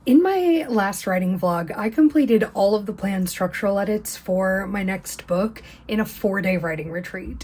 In my last writing vlog, I completed all of the planned structural edits for my next book in a 4-day writing retreat.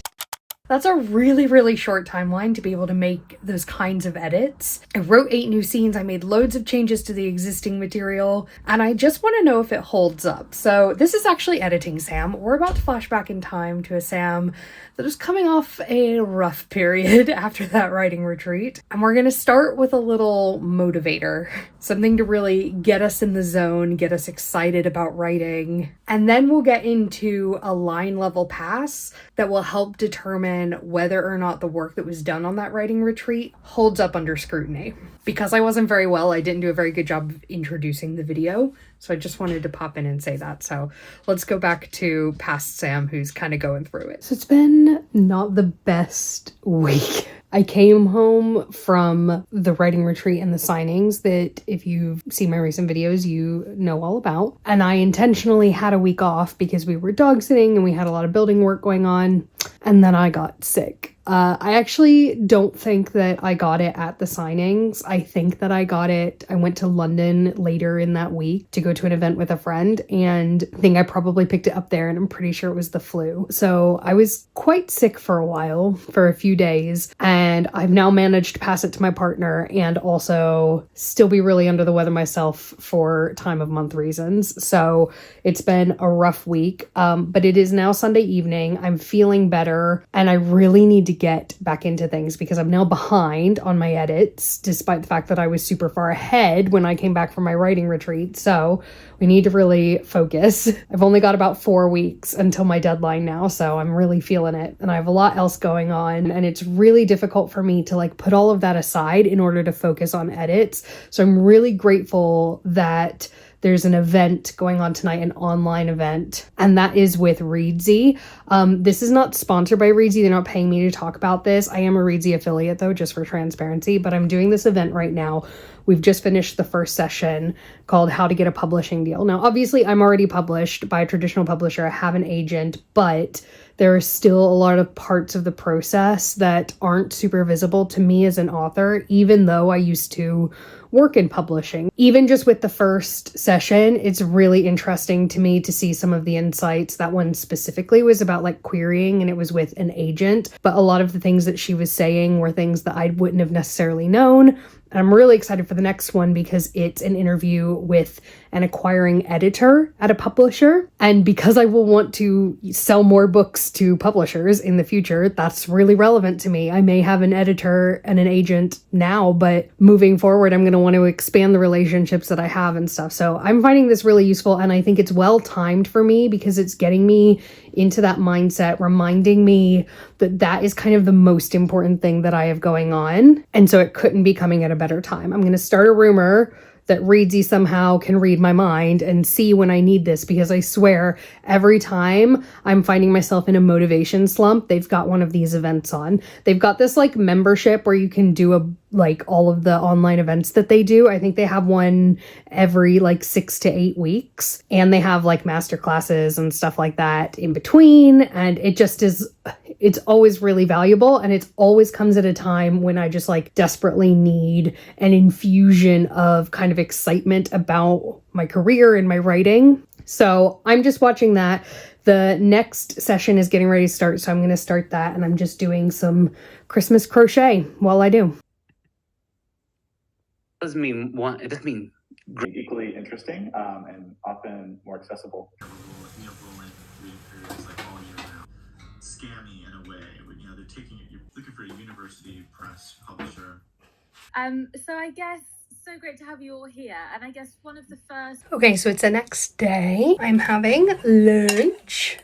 That's a really short timeline to be able to make those kinds of edits. I wrote 8 new scenes, I made loads of changes to the existing material, and I just want to know if it holds up. So this is actually editing Sam. We're about to flash back in time to a Sam that was coming off a rough period after that writing retreat. And we're going to start with a little motivator, something to really get us in the zone, get us excited about writing. And then we'll get into a line level pass that will help determine whether or not the work that was done on that writing retreat holds up under scrutiny. Because I wasn't very well, I didn't do a very good job of introducing the video, so I just wanted to pop in and say that. So let's go back to past Sam, who's kind of going through it. So it's been not the best week. I came home from the writing retreat and the signings that if you've seen my recent videos, you know all about. And I intentionally had a week off because we were dog sitting and we had a lot of building work going on. And then I got sick. I actually don't think that I got it at the signings. I think that I got it. I went to London later in that week to go to an event with a friend, and I think I probably picked it up there, and I'm pretty sure it was the flu. So I was quite sick for a while, for a few days, and I've now managed to pass it to my partner and also still be really under the weather myself for time of month reasons. So it's been a rough week, but it is now Sunday evening. I'm feeling better, and I really need to get back into things because I'm now behind on my edits, despite the fact that I was super far ahead when I came back from my writing retreat. So we need to really focus. I've only got about 4 weeks until my deadline now, so I'm really feeling it. And I have a lot else going on, and it's really difficult for me to put all of that aside in order to focus on edits. So I'm really grateful that there's an event going on tonight, an online event, and that is with Readsy. This is not sponsored by Readsy. They're not paying me to talk about this. I am a Readsy affiliate though, just for transparency, but I'm doing this event right now. We've just finished the first session called How to Get a Publishing Deal. Now, obviously, I'm already published by a traditional publisher. I have an agent, but there are still a lot of parts of the process that aren't super visible to me as an author, even though I used to work in publishing. Even just with the first session, it's really interesting to me to see some of the insights. That one specifically was about querying, and it was with an agent, but a lot of the things that she was saying were things that I wouldn't have necessarily known. And I'm really excited for the next one because it's an interview with an acquiring editor at a publisher. And because I will want to sell more books to publishers in the future, that's really relevant to me. I may have an editor and an agent now, but moving forward, I'm going to want to expand the relationships that I have and stuff. So I'm finding this really useful, and I think it's well timed for me because it's getting me into that mindset, reminding me that that is kind of the most important thing that I have going on. And so it couldn't be coming at a better time. I'm going to start a rumor that Readsy somehow can read my mind and see when I need this, because I swear every time I'm finding myself in a motivation slump, they've got one of these events on. They've got this membership where you can do all of the online events that they do. I think they have one every 6 to 8 weeks, and they have master classes and stuff like that in between. And it just is, it's always really valuable. And it always comes at a time when I just desperately need an infusion of kind of excitement about my career and my writing. So I'm just watching that. The next session is getting ready to start, so I'm going to start that, and I'm just doing some Christmas crochet while I do. It doesn't mean equally interesting and often more accessible. Scammy in a way, they're taking it. You're looking for a university press publisher. So I guess so great to have you all here, and I guess one of the first. Okay, so it's the next day. I'm having lunch.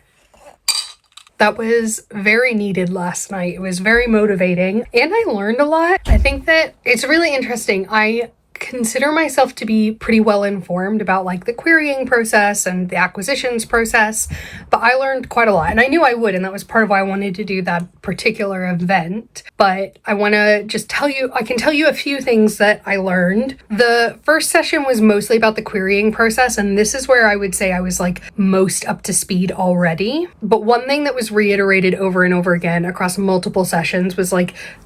That was very needed last night. It was very motivating, and I learned a lot. I think that it's really interesting. I consider myself to be pretty well informed about the querying process and the acquisitions process, but I learned quite a lot, and I knew I would, and that was part of why I wanted to do that particular event. But I want to just I can tell you a few things that I learned. The first session was mostly about the querying process, and this is where I would say I was most up to speed already. But one thing that was reiterated over and over again across multiple sessions was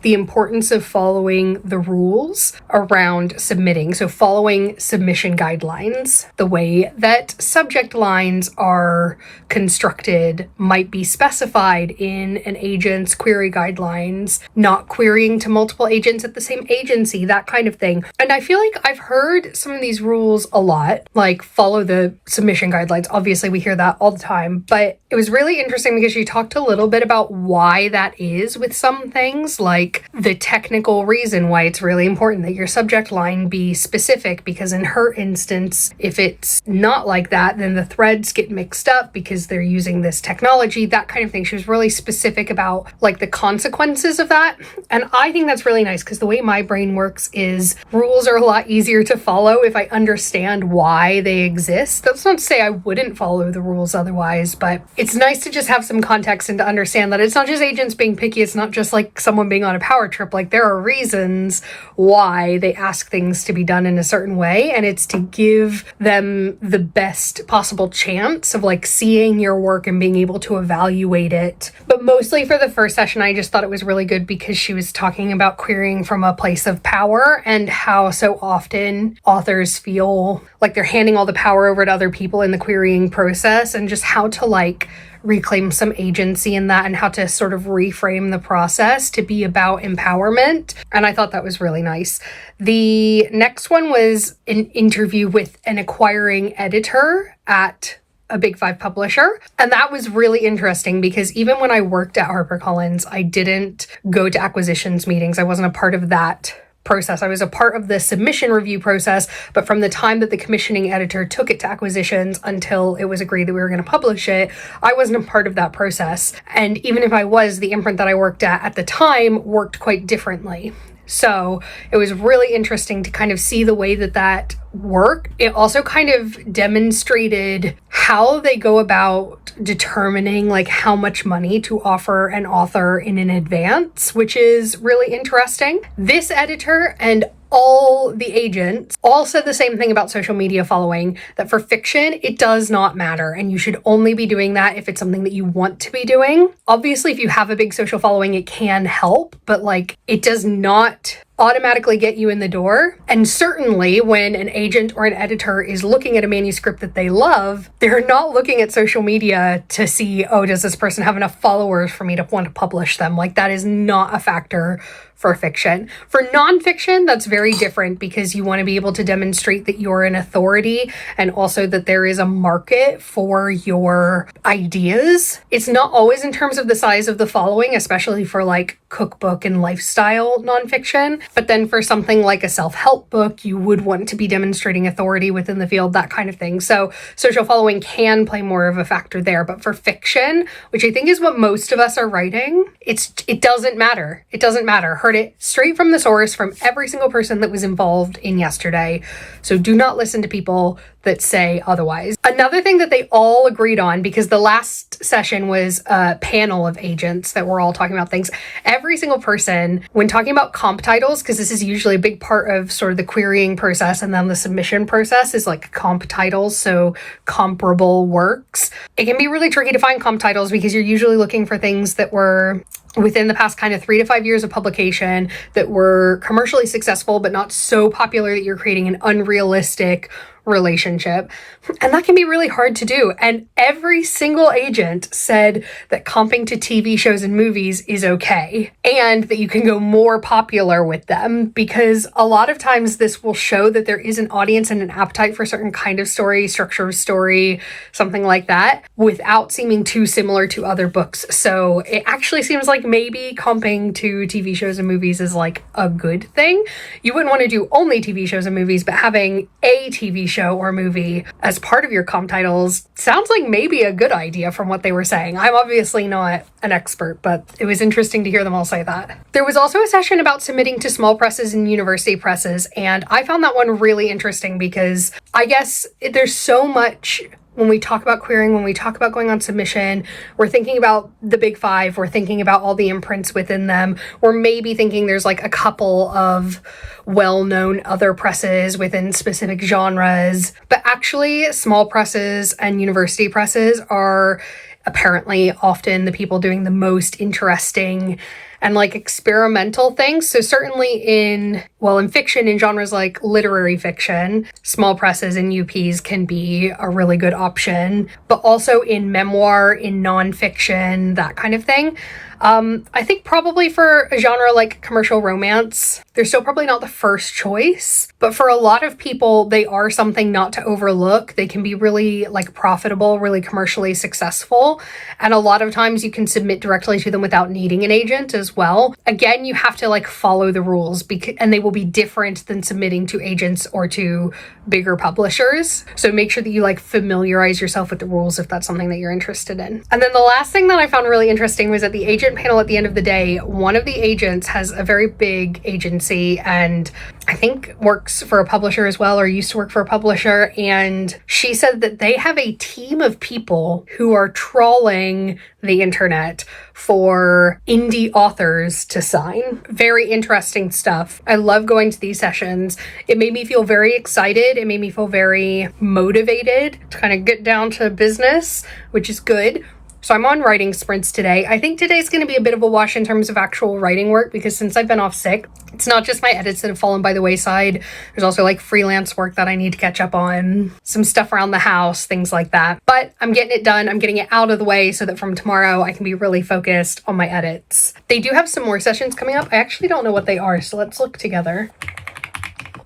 the importance of following the rules around submitting submitting, so following submission guidelines. The way that subject lines are constructed might be specified in an agent's query guidelines, not querying to multiple agents at the same agency, that kind of thing. And I feel like I've heard some of these rules a lot, like follow the submission guidelines. Obviously, we hear that all the time, but it was really interesting because she talked a little bit about why that is with some things, like the technical reason why it's really important that your subject line be specific, because in her instance, if it's not like that, then the threads get mixed up because they're using this technology, that kind of thing. She was really specific about like the consequences of that. And I think that's really nice because the way my brain works is rules are a lot easier to follow if I understand why they exist. That's not to say I wouldn't follow the rules otherwise, but it's nice to just have some context and to understand that it's not just agents being picky. It's not just like someone being on a power trip. Like there are reasons why they ask things to be done in a certain way, and it's to give them the best possible chance of like seeing your work and being able to evaluate it. But mostly for the first session, I just thought it was really good because she was talking about querying from a place of power and how so often authors feel like they're handing all the power over to other people in the querying process, and just how to like reclaim some agency in that and how to sort of reframe the process to be about empowerment. And I thought that was really nice. The next one was an interview with an acquiring editor at a Big Five publisher. And that was really interesting because even when I worked at HarperCollins, I didn't go to acquisitions meetings. I wasn't a part of that process. I was a part of the submission review process, but from the time that the commissioning editor took it to acquisitions until it was agreed that we were going to publish it, I wasn't a part of that process. And even if I was, the imprint that I worked at the time worked quite differently. So it was really interesting to kind of see the way that that worked. It also kind of demonstrated how they go about determining like how much money to offer an author in advance, which is really interesting. This editor and all the agents all said the same thing about social media following, that for fiction, it does not matter. And you should only be doing that if it's something that you want to be doing. Obviously, if you have a big social following, it can help, but like it does not automatically get you in the door. And certainly when an agent or an editor is looking at a manuscript that they love, they're not looking at social media to see, oh, does this person have enough followers for me to want to publish them? Like that is not a factor for fiction. For nonfiction, that's very different because you want to be able to demonstrate that you're an authority and also that there is a market for your ideas. It's not always in terms of the size of the following, especially for like cookbook and lifestyle nonfiction. But then for something like a self-help book, you would want to be demonstrating authority within the field, that kind of thing. So social following can play more of a factor there. But for fiction, which I think is what most of us are writing, it doesn't matter. It doesn't matter. Heard it straight from the source from every single person that was involved in yesterday. So do not listen to people that say otherwise. Another thing that they all agreed on, because the last session was a panel of agents that were all talking about things, every single person, when talking about comp titles, because this is usually a big part of sort of the querying process and then the submission process is like comp titles, so comparable works. It can be really tricky to find comp titles because you're usually looking for things that were within the past kind of 3 to 5 years of publication that were commercially successful, but not so popular that you're creating an unrealistic relationship. And that can be really hard to do. And every single agent said that comping to TV shows and movies is okay, and that you can go more popular with them because a lot of times this will show that there is an audience and an appetite for a certain kind of story, structure of story, something like that, without seeming too similar to other books. So it actually seems like maybe comping to TV shows and movies is like a good thing. You wouldn't want to do only TV shows and movies, but having a TV show or movie as part of your comp titles sounds like maybe a good idea from what they were saying. I'm obviously not an expert, but it was interesting to hear them all say that. There was also a session about submitting to small presses and university presses, and I found that one really interesting because I guess there's so much. When we talk about querying, when we talk about going on submission, we're thinking about the big five, we're thinking about all the imprints within them, we're maybe thinking there's like a couple of well-known other presses within specific genres, but actually small presses and university presses are apparently often the people doing the most interesting and like experimental things. So certainly in fiction, in genres like literary fiction, small presses and UPs can be a really good option, but also in memoir, in nonfiction, that kind of thing. I think probably for a genre like commercial romance, they're still probably not the first choice, but for a lot of people, they are something not to overlook. They can be really like profitable, really commercially successful. And a lot of times you can submit directly to them without needing an agent as well. Again, you have to like follow the rules and they will be different than submitting to agents or to bigger publishers. So make sure that you like familiarize yourself with the rules if that's something that you're interested in. And then the last thing that I found really interesting was at the agent panel at the end of the day, one of the agents has a very big agency and I think works for a publisher as well, or used to work for a publisher. And she said that they have a team of people who are trawling the internet for indie authors to sign. Very interesting stuff. I love going to these sessions. It made me feel very excited. It made me feel very motivated to kind of get down to business, which is good. So I'm on writing sprints today. I think today's going to be a bit of a wash in terms of actual writing work because since I've been off sick, it's not just my edits that have fallen by the wayside. There's also like freelance work that I need to catch up on, some stuff around the house, things like that. But I'm getting it done. I'm getting it out of the way so that from tomorrow I can be really focused on my edits. They do have some more sessions coming up. I actually don't know what they are, so let's look together.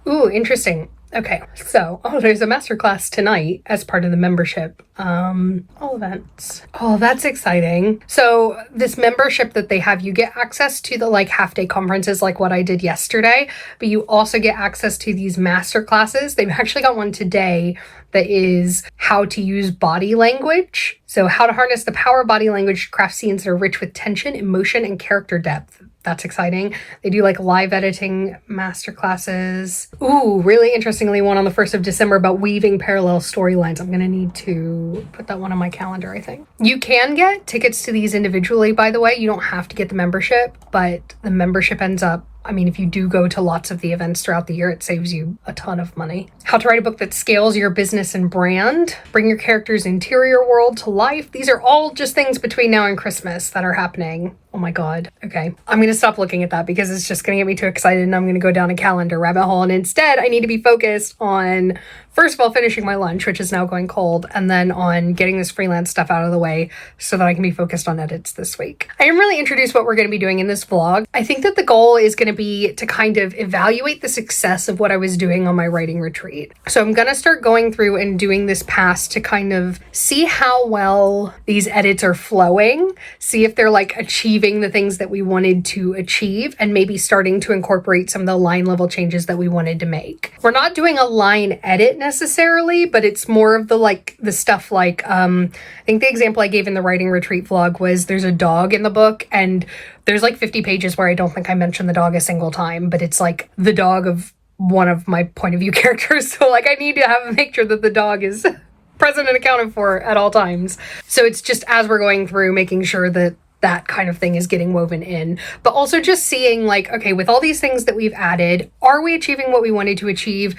Ooh, interesting. Okay, so, there's a masterclass tonight as part of the membership. All events. Oh, that's exciting. So this membership that they have, you get access to the like half day conferences like what I did yesterday, but you also get access to these masterclasses. They've actually got one today that is how to use body language. So how to harness the power of body language to craft scenes that are rich with tension, emotion, and character depth. That's exciting. They do like live editing masterclasses. Ooh, really interestingly, one on the 1st of December about weaving parallel storylines. I'm going to need to put that one on my calendar, I think. You can get tickets to these individually, by the way. You don't have to get the membership, but the membership ends up, I mean, if you do go to lots of the events throughout the year, it saves you a ton of money. How to write a book that scales your business and brand. Bring your character's interior world to life. These are all just things between now and Christmas that are happening. Oh my God. Okay. I'm going to stop looking at that because it's just going to get me too excited and I'm going to go down a calendar rabbit hole. And instead, I need to be focused on, first of all, finishing my lunch, which is now going cold, and then on getting this freelance stuff out of the way so that I can be focused on edits this week. I am really introduced what we're going to be doing in this vlog. I think that the goal is going to be to kind of evaluate the success of what I was doing on my writing retreat. So I'm going to start going through and doing this pass to kind of see how well these edits are flowing, see if they're like achieving the things that we wanted to achieve, and maybe starting to incorporate some of the line level changes that we wanted to make. We're not doing a line edit necessarily, but it's more of the stuff like, I think the example I gave in the writing retreat vlog was there's a dog in the book and there's like 50 pages where I don't think I mentioned the dog a single time, but it's like the dog of one of my point of view characters. So like I need to make sure that the dog is present and accounted for at all times. So it's just as we're going through making sure that that kind of thing is getting woven in, but also just seeing like, okay, with all these things that we've added, are we achieving what we wanted to achieve?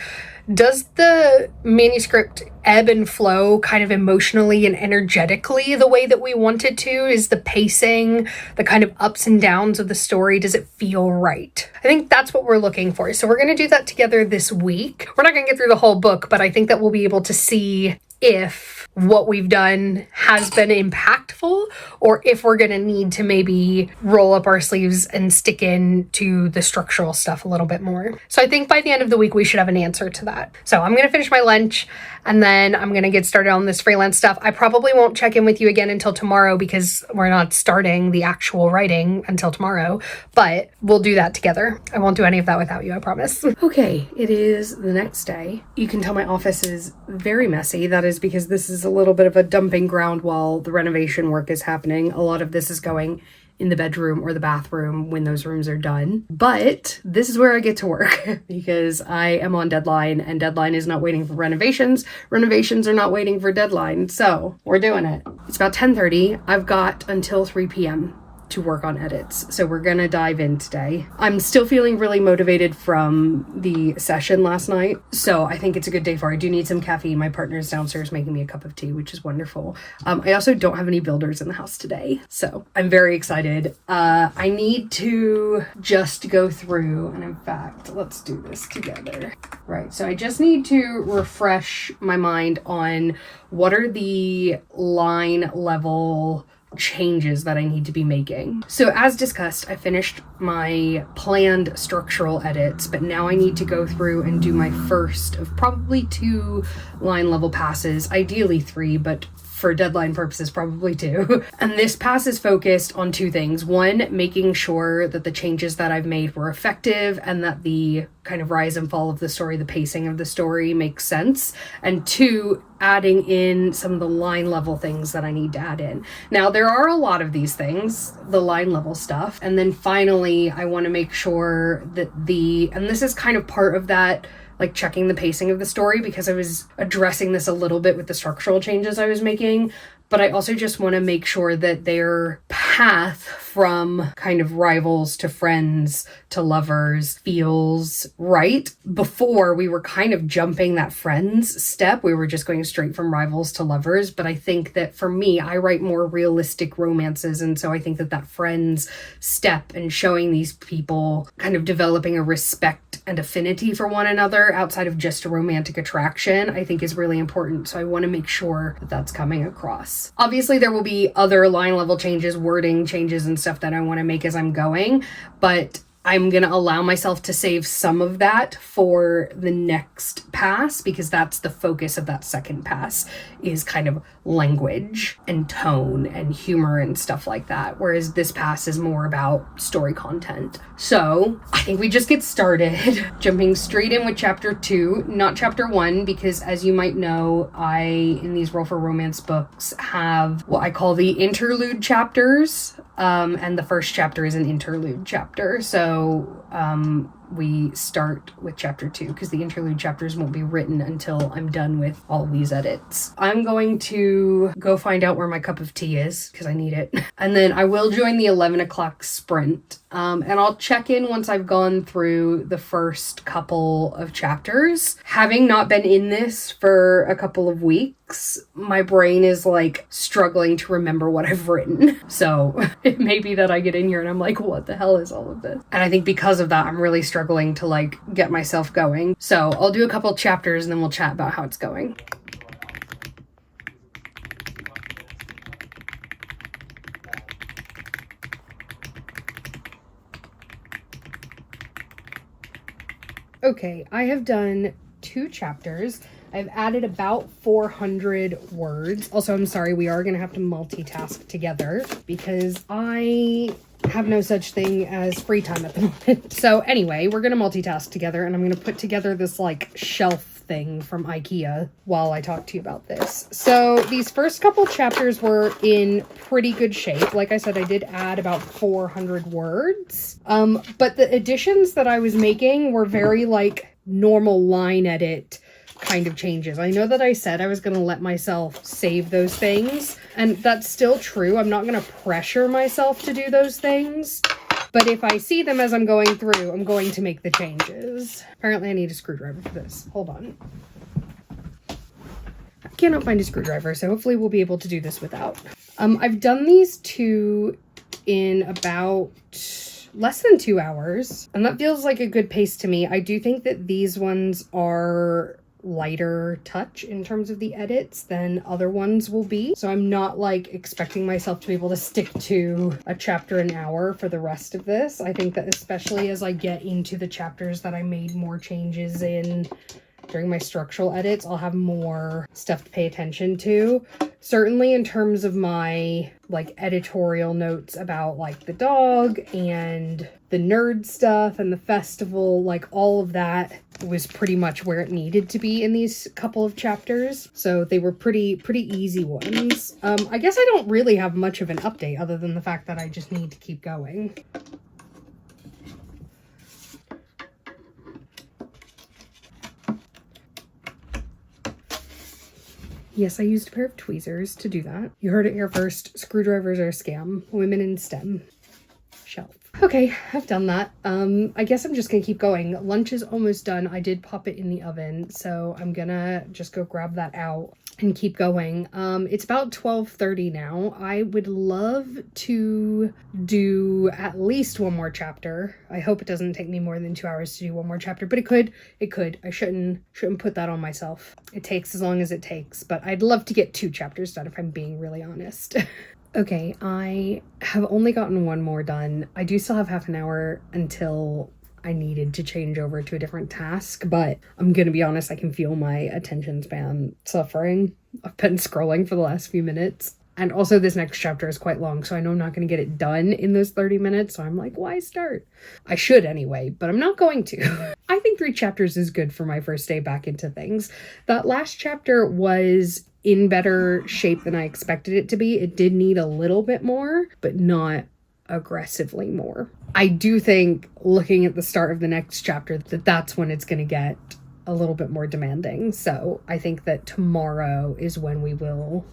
Does the manuscript ebb and flow kind of emotionally and energetically the way that we want it to? Is the pacing, the kind of ups and downs of the story, does it feel right? I think that's what we're looking for. So we're going to do that together this week. We're not going to get through the whole book, but I think that we'll be able to see if what we've done has been impactful or if we're going to need to maybe roll up our sleeves and stick into the structural stuff a little bit more. So I think by the end of the week, we should have an answer to that. So I'm going to finish my lunch and then I'm going to get started on this freelance stuff. I probably won't check in with you again until tomorrow because we're not starting the actual writing until tomorrow, but we'll do that together. I won't do any of that without you, I promise. Okay, it is the next day. You can tell my office is very messy. That is because this is a little bit of a dumping ground while the renovation work is happening. A lot of this is going in the bedroom or the bathroom when those rooms are done. But this is where I get to work because I am on deadline and deadline is not waiting for renovations. Renovations are not waiting for deadline. So we're doing it. It's about 10:30. I've got until 3 p.m. to work on edits. So we're gonna dive in today. I'm still feeling really motivated from the session last night, so I think it's a good day for it. I do need some caffeine. My partner's downstairs making me a cup of tea, which is wonderful. I also don't have any builders in the house today, so I'm very excited. I need to just go through, and in fact, let's do this together. Right, so I just need to refresh my mind on what are the line level changes that I need to be making. So as discussed, I finished my planned structural edits, but now I need to go through and do my first of probably 2 line level passes, ideally 3, but for deadline purposes, probably 2. And this pass is focused on 2 things. 1, making sure that the changes that I've made were effective and that the kind of rise and fall of the story, the pacing of the story makes sense. And 2, adding in some of the line level things that I need to add in. Now, there are a lot of these things, the line level stuff. And then finally, I want to make sure that and this is kind of part of that, like checking the pacing of the story, because I was addressing this a little bit with the structural changes I was making, but I also just want to make sure that their path from kind of rivals to friends to lovers feels right. Before, we were kind of jumping that friends step. We were just going straight from rivals to lovers. But I think that for me, I write more realistic romances. And so I think that friends step and showing these people kind of developing a respect and affinity for one another outside of just a romantic attraction, I think is really important. So I want to make sure that that's coming across. Obviously, there will be other line level changes, wording changes and stuff that I want to make as I'm going, but I'm going to allow myself to save some of that for the next pass, because that's the focus of that second pass, is kind of language and tone and humor and stuff like that. Whereas this pass is more about story content. So I think we just get started jumping straight in with chapter 2, not chapter 1, because as you might know, in these Roll for Romance books have what I call the interlude chapters. And the first chapter is an interlude chapter. So we start with chapter 2 because the interlude chapters won't be written until I'm done with all these edits. I'm going to go find out where my cup of tea is because I need it. And then I will join the 11 o'clock sprint. And I'll check in once I've gone through the first couple of chapters. Having not been in this for a couple of weeks, my brain is like struggling to remember what I've written. So it may be that I get in here and I'm like, what the hell is all of this? And I think because of that, I'm really struggling to like get myself going. So I'll do a couple chapters and then we'll chat about how it's going. Okay, I have done 2 chapters. I've added about 400 words. Also, I'm sorry, we are going to have to multitask together because I have no such thing as free time at the moment. So anyway, we're going to multitask together and I'm going to put together this like shelf thing from IKEA while I talk to you about this. So these first couple chapters were in pretty good shape. Like I said, I did add about 400 words. But the additions that I was making were very like normal line edit kind of changes. I know that I said I was going to let myself save those things, and that's still true. I'm not going to pressure myself to do those things, but if I see them as I'm going through, I'm going to make the changes. Apparently I need a screwdriver for this. Hold on. I cannot find a screwdriver, so hopefully we'll be able to do this without. I've done these 2 in about less than 2 hours, and that feels like a good pace to me. I do think that these ones are lighter touch in terms of the edits than other ones will be. So I'm not like expecting myself to be able to stick to a chapter an hour for the rest of this. I think that especially as I get into the chapters that I made more changes in during my structural edits, I'll have more stuff to pay attention to. Certainly in terms of my like editorial notes about like the dog and the nerd stuff and the festival, like all of that was pretty much where it needed to be in these couple of chapters. So they were pretty easy ones. I guess I don't really have much of an update other than the fact that I just need to keep going. Yes, I used a pair of tweezers to do that. You heard it here first. Screwdrivers are a scam. Women in STEM. Okay, I've done that. I guess I'm just gonna keep going. Lunch is almost done. I did pop it in the oven, so I'm gonna just go grab that out and keep going. It's about 12:30 now. I would love to do at least one more chapter. I hope it doesn't take me more than 2 hours to do one more chapter, but it could. I shouldn't put that on myself. It takes as long as it takes, but I'd love to get 2 chapters done if I'm being really honest. Okay, I have only gotten one more done. I do still have half an hour until I needed to change over to a different task, but I'm gonna be honest, I can feel my attention span suffering. I've been scrolling for the last few minutes. And also this next chapter is quite long, so I know I'm not gonna get it done in those 30 minutes, so I'm like, why start? I should anyway, but I'm not going to. I think 3 chapters is good for my first day back into things. That last chapter was in better shape than I expected it to be. It did need a little bit more, but not aggressively more. I do think looking at the start of the next chapter that that's when it's going to get a little bit more demanding. So I think that tomorrow is when we will,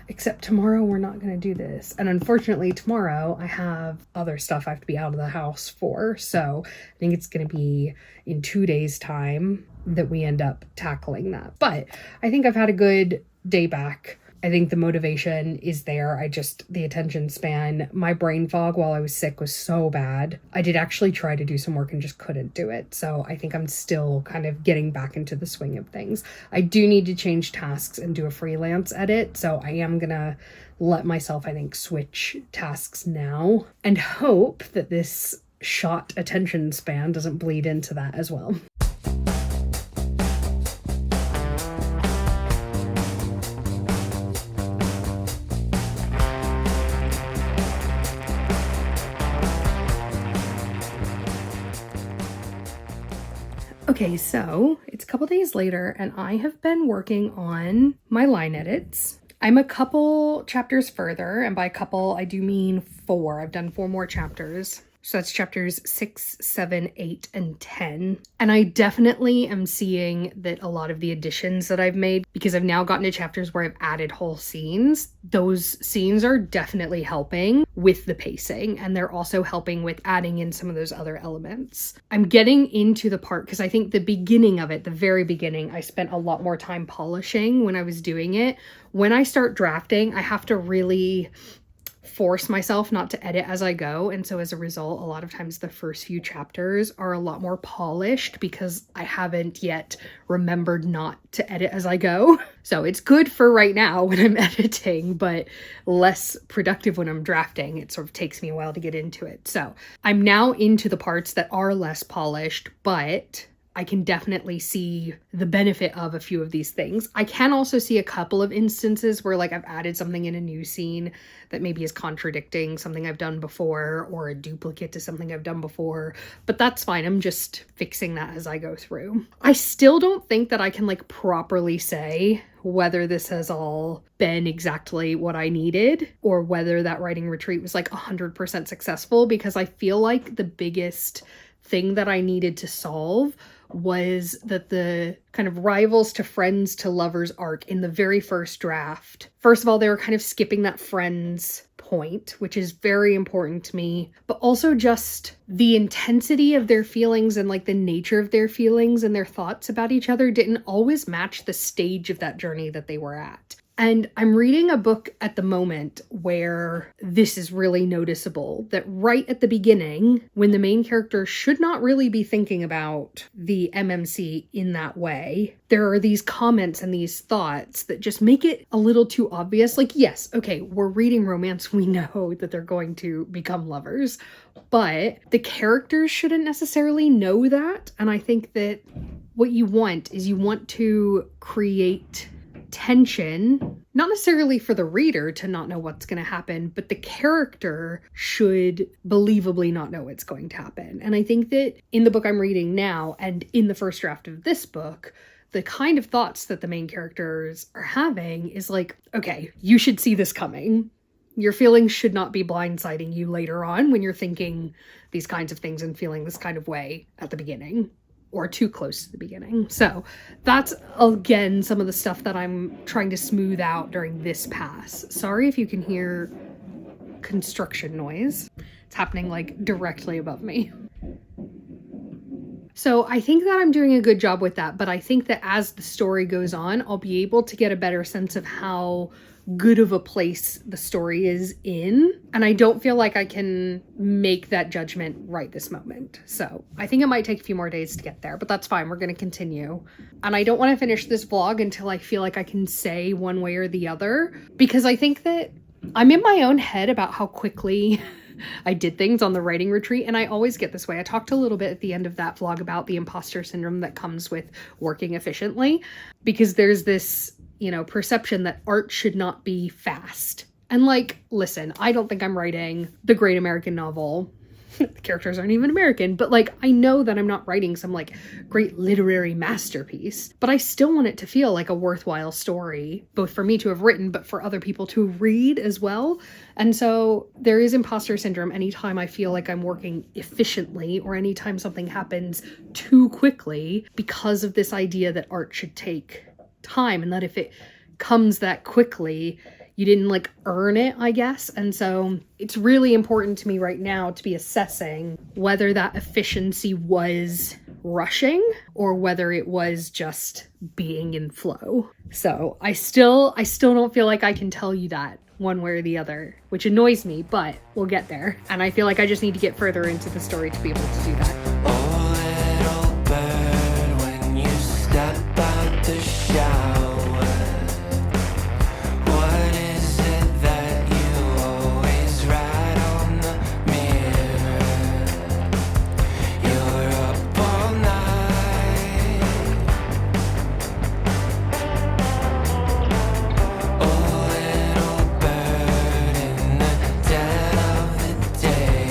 except tomorrow we're not going to do this. And unfortunately tomorrow I have other stuff I have to be out of the house for. So I think it's going to be in 2 days' time that we end up tackling that. But I think I've had a good day back. I think the motivation is there. The attention span, my brain fog while I was sick was so bad. I did actually try to do some work and just couldn't do it. So I think I'm still kind of getting back into the swing of things. I do need to change tasks and do a freelance edit. So I am gonna let myself, I think, switch tasks now and hope that this shot attention span doesn't bleed into that as well. Okay, so it's a couple days later and I have been working on my line edits. I'm a couple chapters further, and by couple, I do mean 4. I've done 4 more chapters. So that's chapters 6, 7, 8, and 10. And I definitely am seeing that a lot of the additions that I've made, because I've now gotten to chapters where I've added whole scenes, those scenes are definitely helping with the pacing. And they're also helping with adding in some of those other elements. I'm getting into the part, because I think the beginning of it, the very beginning, I spent a lot more time polishing when I was doing it. When I start drafting, I have to really force myself not to edit as I go, and so as a result, a lot of times the first few chapters are a lot more polished because I haven't yet remembered not to edit as I go. So it's good for right now when I'm editing, but less productive when I'm drafting. It sort of takes me a while to get into it. So I'm now into the parts that are less polished, but I can definitely see the benefit of a few of these things. I can also see a couple of instances where like I've added something in a new scene that maybe is contradicting something I've done before or a duplicate to something I've done before, but that's fine. I'm just fixing that as I go through. I still don't think that I can like properly say whether this has all been exactly what I needed or whether that writing retreat was like 100% successful, because I feel like the biggest thing that I needed to solve was that the kind of rivals to friends to lovers arc in the very first draft. First of all, they were kind of skipping that friends point, which is very important to me, but also just the intensity of their feelings and like the nature of their feelings and their thoughts about each other didn't always match the stage of that journey that they were at. And I'm reading a book at the moment where this is really noticeable, that right at the beginning, when the main character should not really be thinking about the MMC in that way, there are these comments and these thoughts that just make it a little too obvious. Like, yes, okay, we're reading romance. We know that they're going to become lovers, but the characters shouldn't necessarily know that. And I think that what you want is you want to create tension, not necessarily for the reader to not know what's going to happen, but the character should believably not know what's going to happen. And I think that in the book I'm reading now and in the first draft of this book, the kind of thoughts that the main characters are having is like, okay, you should see this coming. Your feelings should not be blindsiding you later on when you're thinking these kinds of things and feeling this kind of way at the beginning, or too close to the beginning. So that's, again, some of the stuff that I'm trying to smooth out during this pass. Sorry if you can hear construction noise. It's happening like directly above me. So I think that I'm doing a good job with that, but I think that as the story goes on, I'll be able to get a better sense of how good of a place the story is in. And I don't feel like I can make that judgment right this moment. So I think it might take a few more days to get there, but that's fine. We're going to continue. And I don't want to finish this vlog until I feel like I can say one way or the other, because I think that I'm in my own head about how quickly I did things on the writing retreat, and I always get this way. I talked a little bit at the end of that vlog about the imposter syndrome that comes with working efficiently, because there's this, perception that art should not be fast. And like, listen, I don't think I'm writing the great American novel. The characters aren't even American, but like, I know that I'm not writing some like great literary masterpiece, but I still want it to feel like a worthwhile story, both for me to have written, but for other people to read as well. And so there is imposter syndrome anytime I feel like I'm working efficiently or anytime something happens too quickly, because of this idea that art should take time, and that if it comes that quickly, you didn't like earn it, I guess. And so it's really important to me right now to be assessing whether that efficiency was rushing or whether it was just being in flow. So I still don't feel like I can tell you that one way or the other, which annoys me, but we'll get there. And I feel like I just need to get further into the story to be able to do that. Oh, little bird, when you step out the shower, what is it that you always write on the mirror? You're up all night. Oh, little bird, in the dead of the day,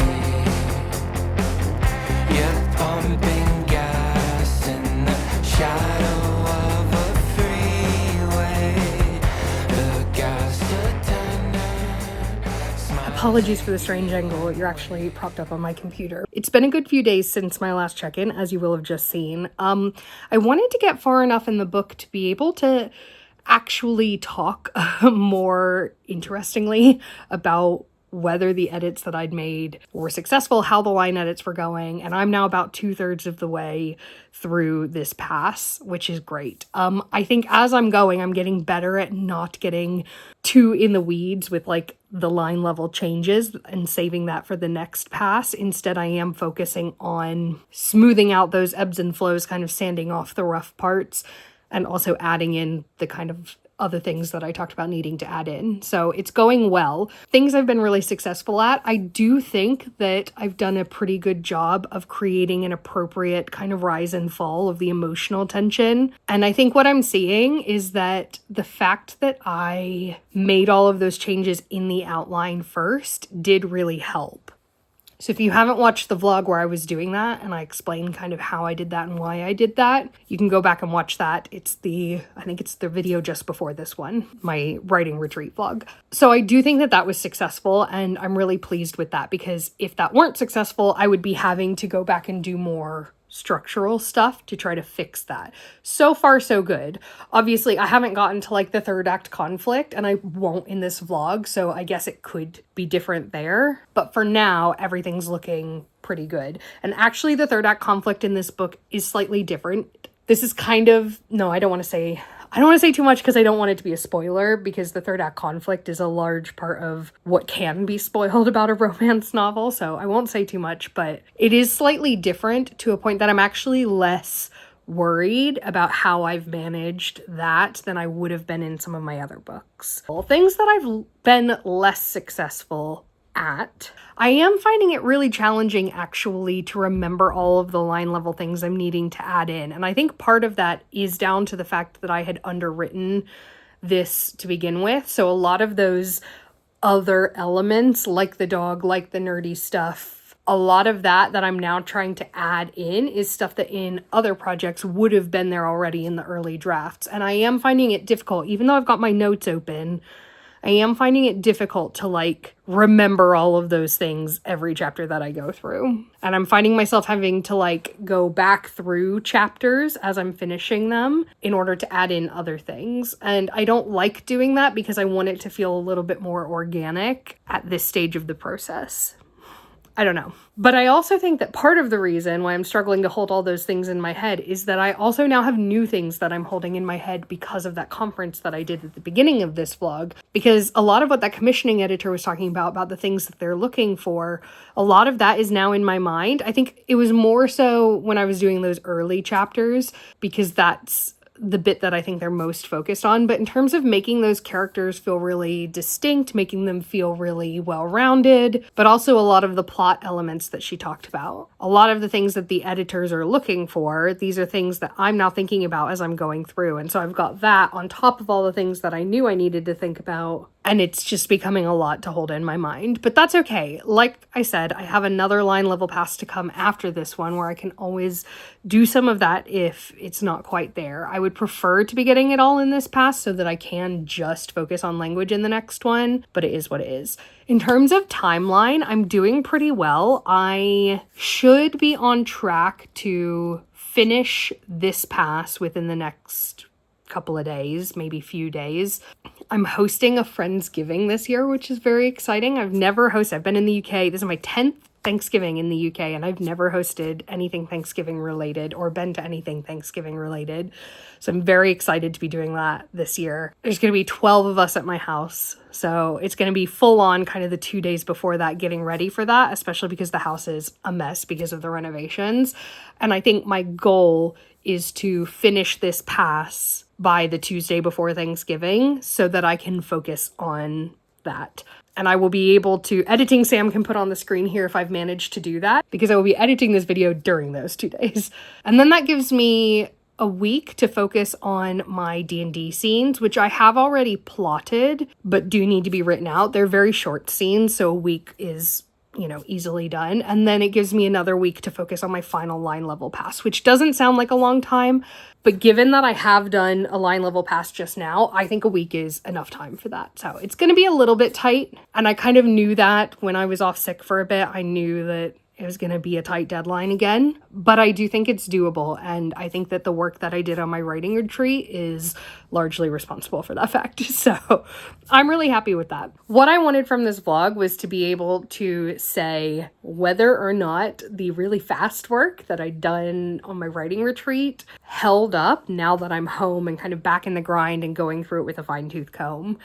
you're pumping gas in the shadow of a freeway. The gas attendant smiles. Apologies for the strange angle. You're actually propped up on my computer. It's been a good few days since my last check-in, as you will have just seen. I wanted to get far enough in the book to be able to actually talk more interestingly about whether the edits that I'd made were successful, how the line edits were going, and I'm now about 2/3 of the way through this pass, which is great. I think as I'm going, I'm getting better at not getting too in the weeds with like the line level changes and saving that for the next pass. Instead, I am focusing on smoothing out those ebbs and flows, kind of sanding off the rough parts, and also adding in the kind of other things that I talked about needing to add in. So it's going well. Things I've been really successful at. I do think that I've done a pretty good job of creating an appropriate kind of rise and fall of the emotional tension. And I think what I'm seeing is that the fact that I made all of those changes in the outline first did really help. So if you haven't watched the vlog where I was doing that and I explain kind of how I did that and why I did that, you can go back and watch that. I think it's the video just before this one, my writing retreat vlog. So I do think that that was successful, and I'm really pleased with that, because if that weren't successful, I would be having to go back and do more structural stuff to try to fix that. So far, so good. Obviously, I haven't gotten to like the third act conflict, and I won't in this vlog, so I guess it could be different there. But for now, everything's looking pretty good. And actually, the third act conflict in this book is slightly different. This is kind of, no, I don't want to say too much because I don't want it to be a spoiler, because the third act conflict is a large part of what can be spoiled about a romance novel. So I won't say too much, but it is slightly different to a point that I'm actually less worried about how I've managed that than I would have been in some of my other books. Well, things that I've been less successful at. I am finding it really challenging actually to remember all of the line level things I'm needing to add in. And I think part of that is down to the fact that I had underwritten this to begin with. So a lot of those other elements, like the dog, like the nerdy stuff, a lot of that I'm now trying to add in is stuff that in other projects would have been there already in the early drafts. And I am finding it difficult, even though I've got my notes open I am finding it difficult to like remember all of those things every chapter that I go through. And I'm finding myself having to like go back through chapters as I'm finishing them in order to add in other things. And I don't like doing that because I want it to feel a little bit more organic at this stage of the process. I don't know. But I also think that part of the reason why I'm struggling to hold all those things in my head is that I also now have new things that I'm holding in my head because of that conference that I did at the beginning of this vlog. Because a lot of what that commissioning editor was talking about the things that they're looking for, a lot of that is now in my mind. I think it was more so when I was doing those early chapters because that's the bit that I think they're most focused on. But in terms of making those characters feel really distinct, making them feel really well-rounded, but also a lot of the plot elements that she talked about. A lot of the things that the editors are looking for, these are things that I'm now thinking about as I'm going through. And so I've got that on top of all the things that I knew I needed to think about. And it's just becoming a lot to hold in my mind. But that's okay. Like I said, I have another line level pass to come after this one where I can always do some of that if it's not quite there. I would prefer to be getting it all in this pass so that I can just focus on language in the next one, but it is what it is. In terms of timeline, I'm doing pretty well. I should be on track to finish this pass within the next couple of days, maybe few days. I'm hosting a Friendsgiving this year, which is very exciting. I've never hosted. I've been in the UK. This is my 10th Thanksgiving in the UK, and I've never hosted anything Thanksgiving related or been to anything Thanksgiving related. So I'm very excited to be doing that this year. There's going to be 12 of us at my house. So it's going to be full on kind of the 2 days before that, getting ready for that, especially because the house is a mess because of the renovations. And I think my goal is to finish this pass by the Tuesday before Thanksgiving so that I can focus on that. And I will be able to, editing Sam can put on the screen here if I've managed to do that, because I will be editing this video during those 2 days. And then that gives me a week to focus on my D&D scenes, which I have already plotted, but do need to be written out. They're very short scenes, so a week is, easily done. And then it gives me another week to focus on my final line level pass, which doesn't sound like a long time, but given that I have done a line level pass just now, I think a week is enough time for that. So it's going to be a little bit tight. And I kind of knew that when I was off sick for a bit. I knew that it was going to be a tight deadline again, but I do think it's doable. And I think that the work that I did on my writing retreat is largely responsible for that fact. So I'm really happy with that. What I wanted from this vlog was to be able to say whether or not the really fast work that I'd done on my writing retreat held up now that I'm home and kind of back in the grind and going through it with a fine-tooth comb.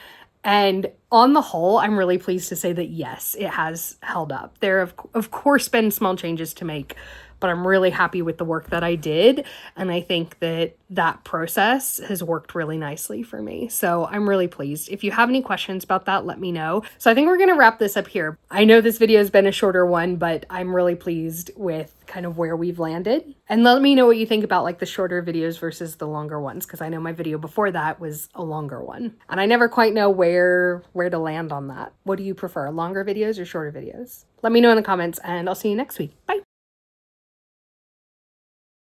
And on the whole, I'm really pleased to say that yes, it has held up. There have, of course, been small changes to make, but I'm really happy with the work that I did. And I think that that process has worked really nicely for me. So I'm really pleased. If you have any questions about that, let me know. So I think we're going to wrap this up here. I know this video has been a shorter one, but I'm really pleased with kind of where we've landed. And let me know what you think about like the shorter videos versus the longer ones, because I know my video before that was a longer one. And I never quite know where to land on that. What do you prefer, longer videos or shorter videos? Let me know in the comments, and I'll see you next week. Bye.